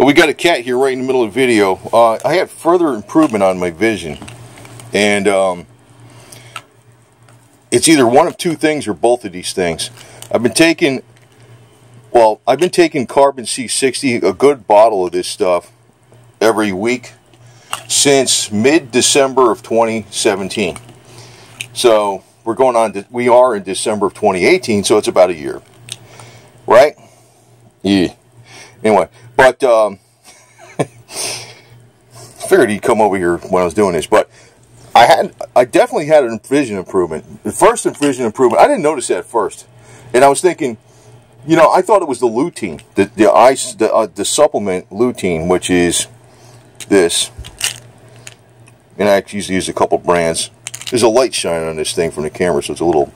We got a cat here right in the middle of the video. I had further improvement on my vision, and it's either one of two things or both of these things. I've been taking carbon C60, a good bottle of this stuff, every week since mid-December of 2017. So we are in December of 2018, so it's about a year, right? Yeah. Anyway, but figured he'd come over here when I was doing this, but I definitely had a vision improvement. The first vision improvement, I didn't notice that at first, and I was thinking, you know, I thought it was the lutein, the supplement lutein, which is this, and I actually use a couple brands. There's a light shining on this thing from the camera, so it's a little,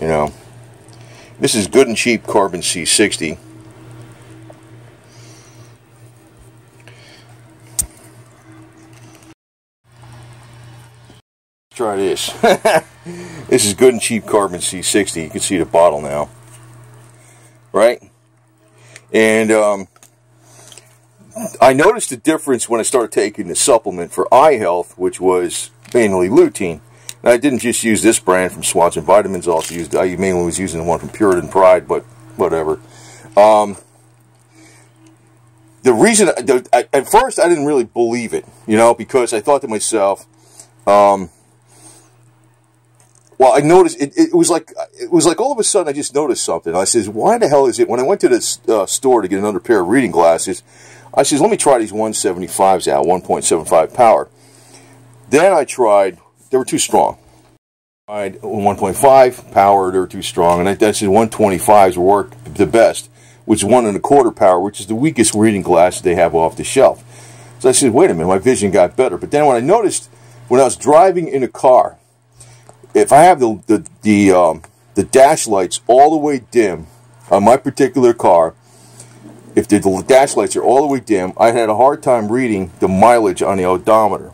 you know. This is good and cheap carbon C60. Try this. This is good and cheap carbon C60. You can see the bottle now, right? And I noticed the difference when I started taking the supplement for eye health, which was mainly lutein. And I didn't just use this brand from Swanson Vitamins. I mainly was using the one from Puritan Pride, but whatever. The reason, at first I didn't really believe it, you know, because I thought to myself, well, I noticed it was like all of a sudden I just noticed something. I says, why the hell is it? When I went to the store to get another pair of reading glasses, I says, let me try these 175s out, 1.75 power. Then I tried, they were too strong. I tried 1.5 power, they were too strong, and I said 125s work the best, which is 1.25 power, which is the weakest reading glasses they have off the shelf. So I said, wait a minute, my vision got better. But then when I noticed, when I was driving in a car, if I have the dash lights all the way dim on my particular car, if the dash lights are all the way dim, I had a hard time reading the mileage on the odometer.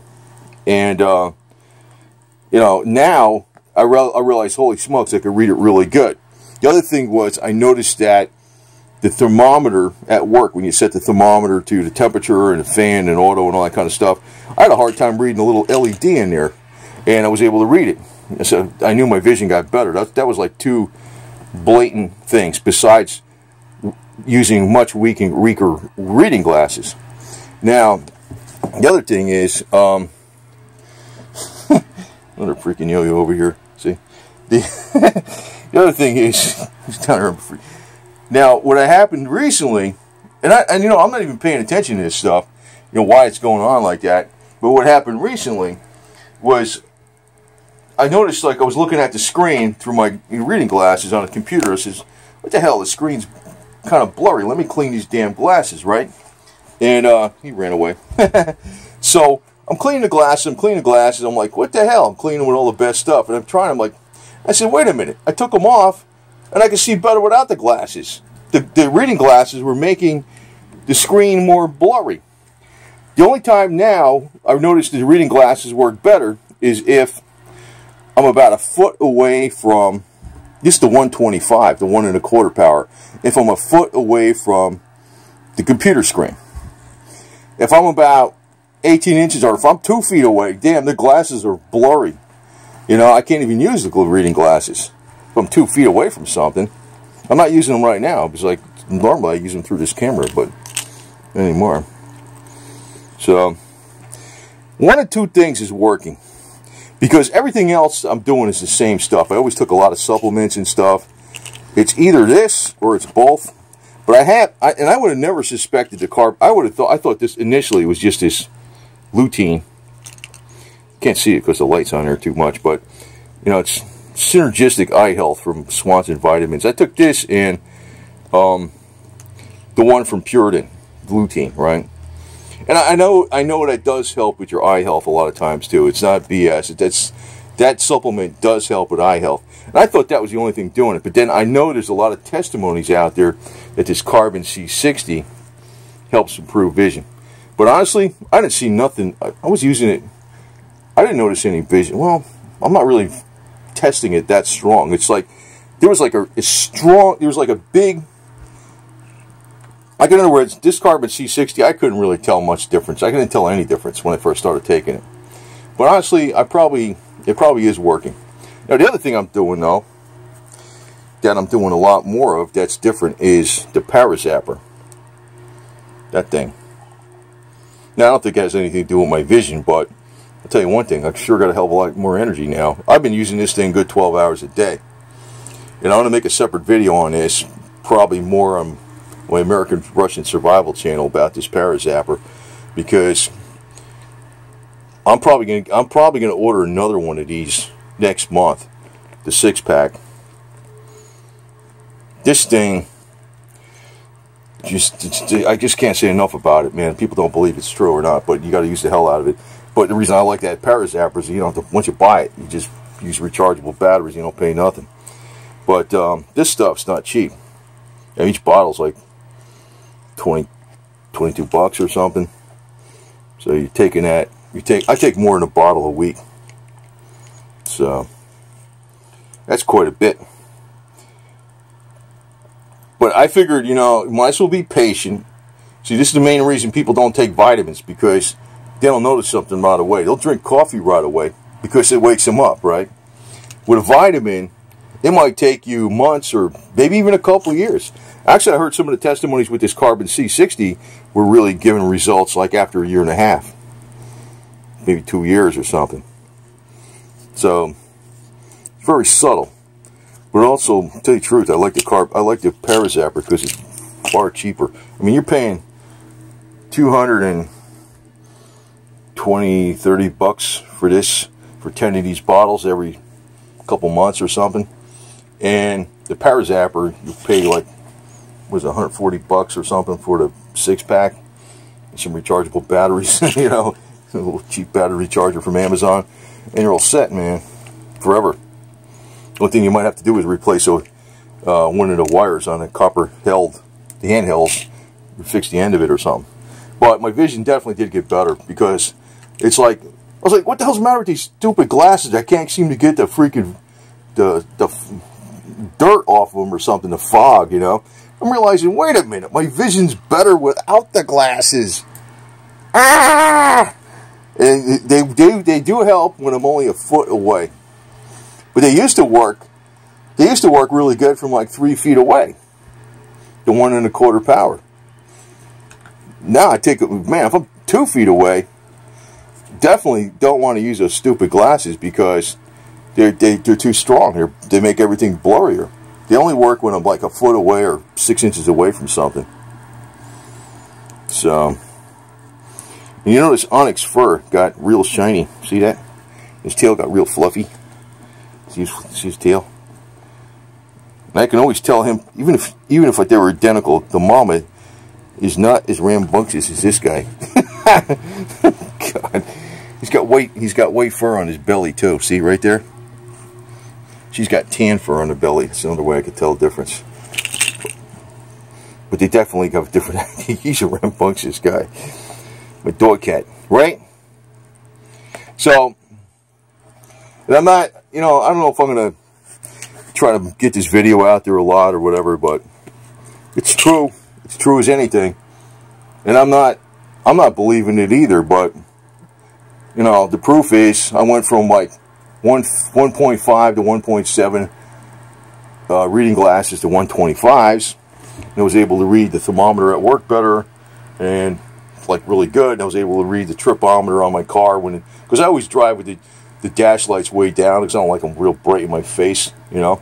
And you know, now I realize, holy smokes, I could read it really good. The other thing was, I noticed that the thermometer at work, when you set the thermometer to the temperature and the fan and auto and all that kind of stuff, I had a hard time reading a little LED in there, and I was able to read it. So I knew my vision got better. That was like two blatant things, besides using much weaker reading glasses. Now, the other thing is, another freaking yo-yo over here. See, the other thing is, now what happened recently, and you know, I'm not even paying attention to this stuff, you know, why it's going on like that. But what happened recently was, I noticed, like, I was looking at the screen through my reading glasses on a computer. I says, what the hell, the screen's kind of blurry. Let me clean these damn glasses, right? And he ran away. So I'm cleaning the glasses. I'm like, what the hell? I'm cleaning with all the best stuff. And I'm like, I said, wait a minute. I took them off, and I could see better without the glasses. The reading glasses were making the screen more blurry. The only time now I've noticed the reading glasses work better is if I'm about a foot away from, this is the 125, the 1.25 power. If I'm a foot away from the computer screen. If I'm about 18 inches, or if I'm 2 feet away, damn, the glasses are blurry. You know, I can't even use the reading glasses if I'm 2 feet away from something. I'm not using them right now, because like normally I use them through this camera, but not anymore. So, one of two things is working. Because everything else I'm doing is the same stuff. I always took a lot of supplements and stuff. It's either this or it's both. But I would have never suspected the carb. I thought this initially was just this lutein. Can't see it because the light's on there too much, but you know, it's synergistic eye health from Swanson Vitamins. I took this and the one from Puritan, lutein, right? And I know that does help with your eye health a lot of times too. It's not BS. That supplement does help with eye health. And I thought that was the only thing doing it. But then I know there's a lot of testimonies out there that this carbon C60 helps improve vision. But honestly, I didn't see nothing. I was using it. I didn't notice any vision. Well, I'm not really testing it that strong. It's like there was like a big Like, in other words, this carbon C60, I couldn't really tell much difference. I couldn't tell any difference when I first started taking it. But honestly, it probably is working. Now, the other thing I'm doing, though, that I'm doing a lot more of that's different is the Parazapper. That thing. Now, I don't think it has anything to do with my vision, but I'll tell you one thing. I've sure got a hell of a lot more energy now. I've been using this thing good 12 hours a day. And I'm going to make a separate video on this, probably more on my American Russian Survival channel about this Parazapper, because I'm probably gonna order another one of these next month, the 6-pack. This thing, I just can't say enough about it, man. People don't believe it's true or not, but you got to use the hell out of it. But the reason I like that Parazapper is you don't have to, once you buy it, you just use rechargeable batteries. You don't pay nothing. But this stuff's not cheap. And each bottle's like 22 bucks or something. So you're taking that. I take more than a bottle a week. So that's quite a bit. But I figured, you know, might as well be patient. See, this is the main reason people don't take vitamins, because they don't notice something right away. They'll drink coffee right away because it wakes them up, right? With a vitamin, it might take you months or maybe even a couple of years. Actually, I heard some of the testimonies with this carbon C60 were really giving results like after a year and a half. Maybe 2 years or something. So, it's very subtle. But also, to tell you the truth, I like the Parazapper because it's far cheaper. I mean, you're paying 220, 30 bucks for this, for 10 of these bottles every couple months or something. And the Parazapper, you pay like, what is it, 140 bucks or something for the 6-pack. And some rechargeable batteries, you know, a little cheap battery charger from Amazon. And you're all set, man, forever. The only thing you might have to do is replace one of the wires on the copper the handhelds, fix the end of it or something. But my vision definitely did get better, because it's like, I was like, what the hell's the matter with these stupid glasses? I can't seem to get the freaking the dirt off of them or something, the fog, you know. I'm realizing, wait a minute, my vision's better without the glasses. Ah! And they do help when I'm only a foot away. But they used to work really good from like 3 feet away. The 1 1/4 power. Now I take it, man, if I'm 2 feet away, definitely don't want to use those stupid glasses, because they're too strong. They make everything blurrier. They only work when I'm like a foot away or 6 inches away from something. So, and you notice Onyx fur got real shiny. See that? His tail got real fluffy. See his tail? And I can always tell him, even if they were identical, the mama is not as rambunctious as this guy. God, he's got white fur on his belly too. See right there? She's got tan fur on the belly. That's another way I could tell the difference. But they definitely have different. He's a rambunctious guy. My dog cat, right? So, and I'm not, you know, I don't know if I'm going to try to get this video out there a lot or whatever, but it's true. It's true as anything. And I'm not believing it either, but, you know, the proof is I went from like 1.5 to 1.7 reading glasses to 125s. And I was able to read the thermometer at work better, and like really good. And I was able to read the tripometer on my car because I always drive with the dash lights way down, because I don't like them real bright in my face, you know.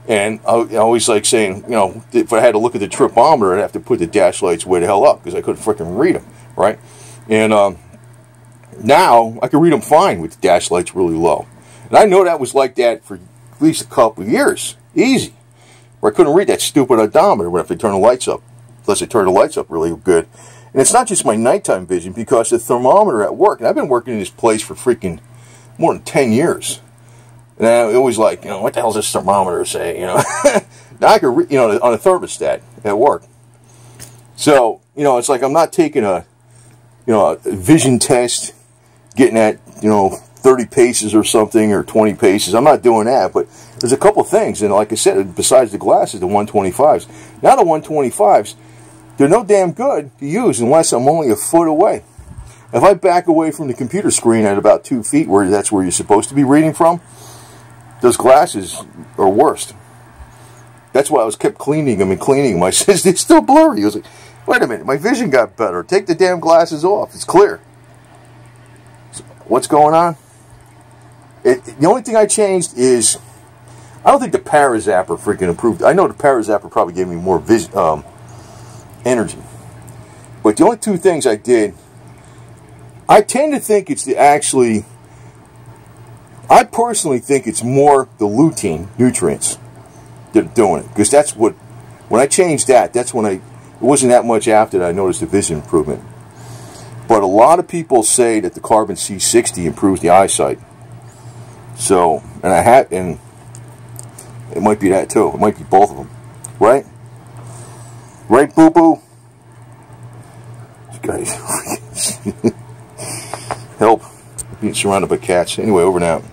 And I always like saying, you know, if I had to look at the tripometer, I'd have to put the dash lights way the hell up, because I couldn't freaking read them, right? And now I can read them fine with the dash lights really low. And I know that was like that for at least a couple of years, easy, where I couldn't read that stupid odometer when I have to turn the lights up, unless I turn the lights up really good. And it's not just my nighttime vision, because the thermometer at work, and I've been working in this place for freaking more than 10 years. And I always like, you know, what the hell does this thermometer say, you know? Now I can read, you know, on a thermostat at work. So, you know, it's like I'm not taking a vision test, getting at, you know, 30 paces or something, or 20 paces. I'm not doing that, but there's a couple things. And like I said, besides the glasses, the 125s. Now the 125s, they're no damn good to use unless I'm only a foot away. If I back away from the computer screen at about 2 feet, where that's where you're supposed to be reading from, those glasses are worst. That's why I was kept cleaning them and cleaning them. I said, they're still blurry. I was like, wait a minute, my vision got better. Take the damn glasses off. It's clear. So what's going on? The only thing I changed is, I don't think the Parazapper freaking improved. I know the Parazapper probably gave me more energy. But the only 2 things I did, I tend to think it's I personally think it's more the lutein nutrients that are doing it. Because that's what, when I changed that, that's when it wasn't that much after that I noticed the vision improvement. But a lot of people say that the carbon C60 improves the eyesight. So, and it might be that too. It might be both of them. Right? Right, boo-boo? Guys, help. Being surrounded by cats. Anyway, over and out.